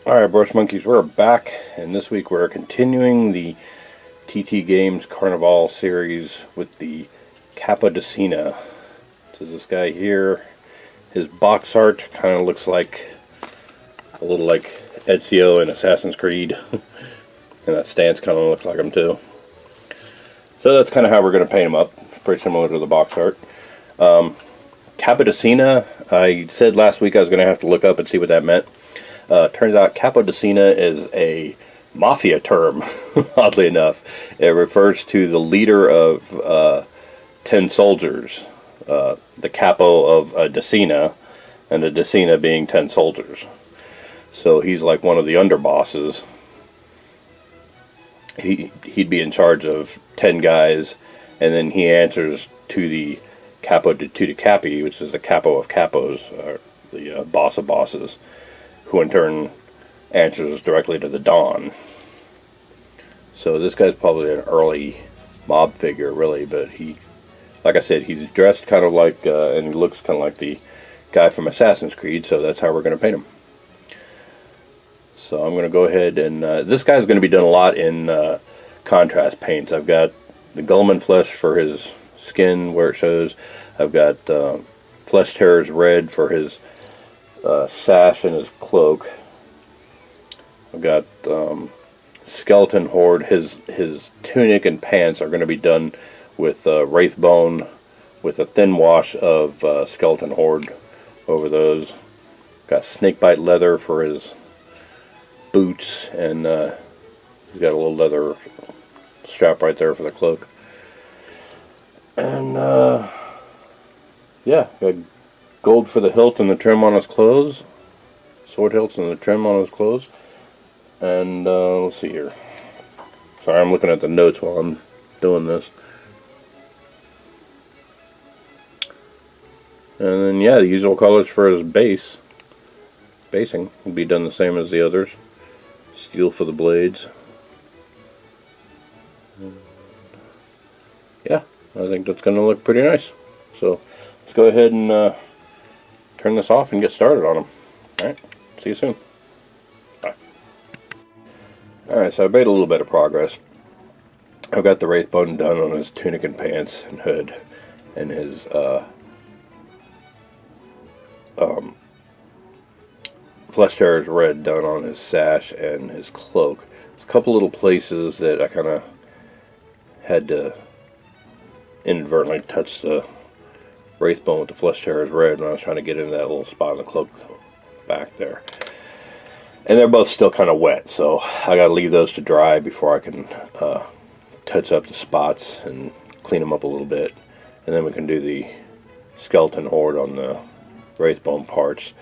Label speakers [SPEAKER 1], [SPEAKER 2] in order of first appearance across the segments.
[SPEAKER 1] Alright, Brush Monkeys, we're back, and this week we're continuing the TT Games Carnevale series with the Capodecina. This is this guy here. His box art kind of looks like a little like Ezio in Assassin's Creed, and that stance kind of looks like him too. So that's kind of how we're going to paint him up. It's pretty similar to the box art. Capodecina, I said last week I was going to have to look up and see what that meant. Turns out Capodecina is a mafia term, oddly enough. It refers to the leader of 10 soldiers, the capo of a decina, and the decina being 10 soldiers. So he's like one of the underbosses. He'd be in charge of 10 guys, and then he answers to the capo de capi, which is the capo of capos, or the boss of bosses, who in turn answers directly to the Don. So this guy's probably an early mob figure, really, but he, like I said, he's dressed kind of like, and he looks kind of like the guy from Assassin's Creed, so that's how we're going to paint him. So I'm going to go ahead and, this guy's going to be done a lot in contrast paints. I've got the Gullman flesh for his skin where it shows. I've got Flesh Terror's red for his sash and his cloak. I've got Skeleton Horde. His tunic and pants are going to be done with Wraithbone with a thin wash of Skeleton Horde over those. Got Snakebite leather for his boots, and he's got a little leather strap right there for the cloak. And yeah, got gold for the hilt and the trim on his clothes, sword hilts and the trim on his clothes. And let's see here. Sorry, I'm looking at the notes while I'm doing this. And then yeah, the usual colors for his basing will be done the same as the others. Steel for the blades. Yeah, I think that's going to look pretty nice. So let's go ahead and turn this off and get started on them. Alright, see you soon. Bye. Alright, so I made a little bit of progress. I've got the Wraithbone done on his tunic and pants and hood, and his Flesh Terror's red done on his sash and his cloak. There's a couple little places that I kind of had to inadvertently touch the Wraithbone with the Flesh Terror's red when I was trying to get into that little spot in the cloak back there. And they're both still kind of wet, so I gotta leave those to dry before I can touch up the spots and clean them up a little bit. And then we can do the Skeleton Horde on the Wraithbone parts.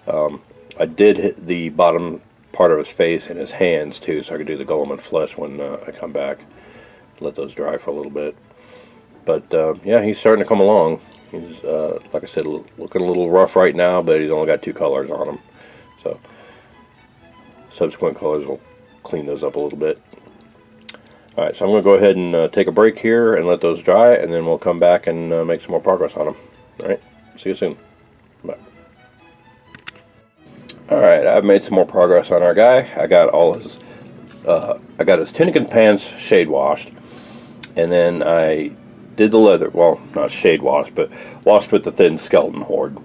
[SPEAKER 1] I did hit the bottom part of his face and his hands too, so I could do the Gullman flesh when I come back. Let those dry for a little bit. But yeah, he's starting to come along. He's, like I said, looking a little rough right now, but he's only got 2 colors on him. So subsequent colors will clean those up a little bit. Alright, so I'm going to go ahead and take a break here and let those dry, and then we'll come back and make some more progress on them. Alright, see you soon. Bye. Alright, I've made some more progress on our guy. I got all his, I got his tunic and pants shade washed, and then I did the leather, well, not shade washed, but washed with the thin Skeleton Horde,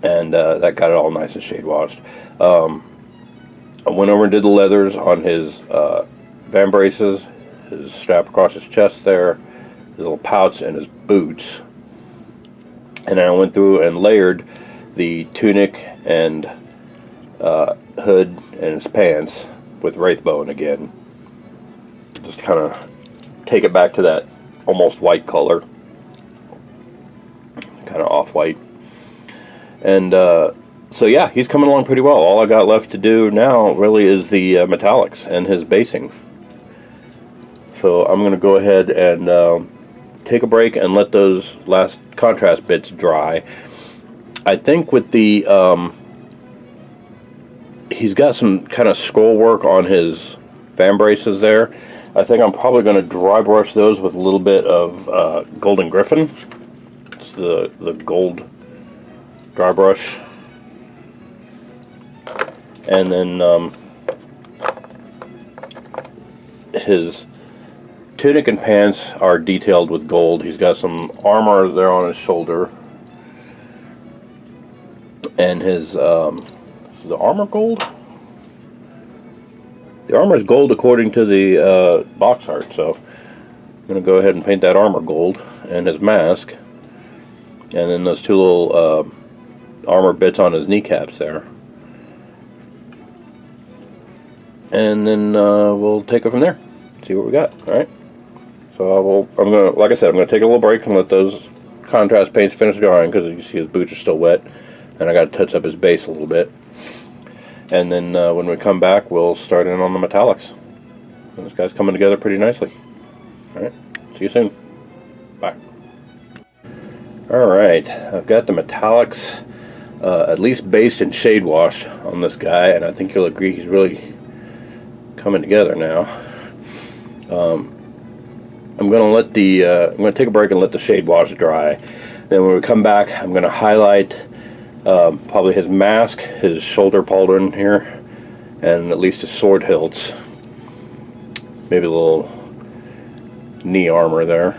[SPEAKER 1] and that got it all nice and shade washed. I went over and did the leathers on his vambraces, his strap across his chest there, his little pouch, and his boots. And then I went through and layered the tunic and hood and his pants with Wraithbone again. Just kind of take it back to that almost white color, kind of off-white. And so yeah, he's coming along pretty well. All I got left to do now really is the metallics and his basing. So I'm going to go ahead and take a break and let those last contrast bits dry. I think with the he's got some kind of scroll work on his vambraces there. I think I'm probably going to dry brush those with a little bit of Golden Griffin. It's the gold dry brush. And then his tunic and pants are detailed with gold. He's got some armor there on his shoulder. And his, is the armor gold? The armor is gold according to the box art, so I'm going to go ahead and paint that armor gold. And his mask. And then those two little armor bits on his kneecaps there. And then we'll take it from there. See what we got, alright? So I'm gonna, like I said, I'm gonna take a little break and let those contrast paints finish drying, because you see his boots are still wet, and I got to touch up his base a little bit. And then when we come back, we'll start in on the metallics. And this guy's coming together pretty nicely. All right, see you soon. Bye. All right, I've got the metallics at least based and shade washed on this guy, and I think you'll agree he's really coming together now. I'm going to take a break and let the shade wash dry. Then when we come back, I'm going to highlight probably his mask, his shoulder pauldron here, and at least his sword hilts. Maybe a little knee armor there.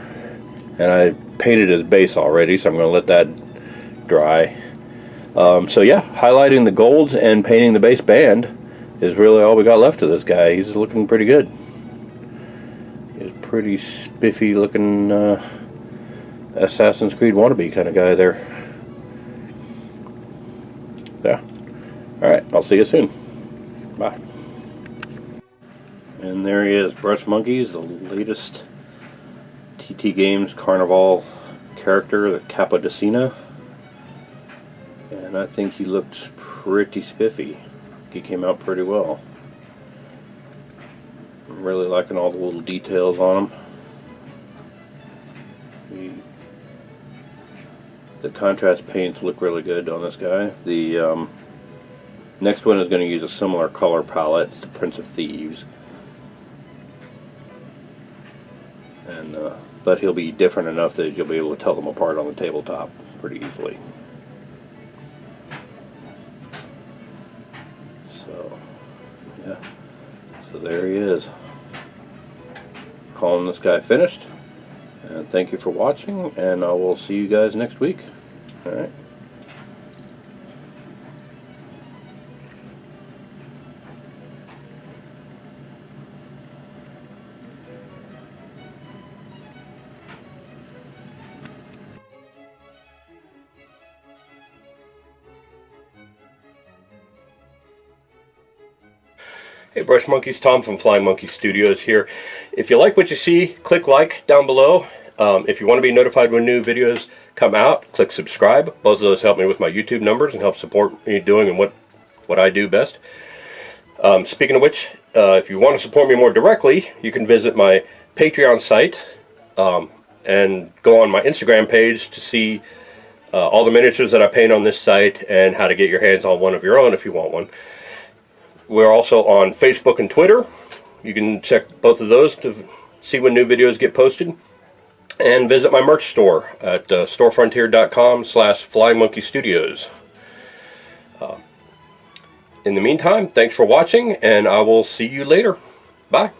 [SPEAKER 1] And I painted his base already, so I'm going to let that dry. So yeah, highlighting the golds and painting the base band is really all we got left of this guy. He's looking pretty good. He's pretty spiffy looking Assassin's Creed wannabe kind of guy there. Yeah. Alright, I'll see you soon. Bye. And there he is, Brush Monkeys, the latest TT Games Carnevale character, the Capodecina. And I think he looks pretty spiffy. He came out pretty well. I'm really liking all the little details on him. The contrast paints look really good on this guy. The next one is going to use a similar color palette. It's the Prince of Thieves. And but he'll be different enough that you'll be able to tell them apart on the tabletop pretty easily. So, yeah. So there he is. Calling this guy finished. And thank you for watching, and I will see you guys next week. Alright. Hey Brush Monkeys, Tom from Flying Monkey Studios here. If you like what you see, click like down below. If you want to be notified when new videos come out, click subscribe. Both of those help me with my YouTube numbers and help support me doing and what I do best. Speaking of which, if you want to support me more directly, you can visit my Patreon site and go on my Instagram page to see all the miniatures that I paint on this site and how to get your hands on one of your own if you want one. We're also on Facebook and Twitter. You can check both of those to see when new videos get posted. And visit my merch store at storefrontier.com/flyingmonkeystudios. In the meantime, thanks for watching, and I will see you later. Bye.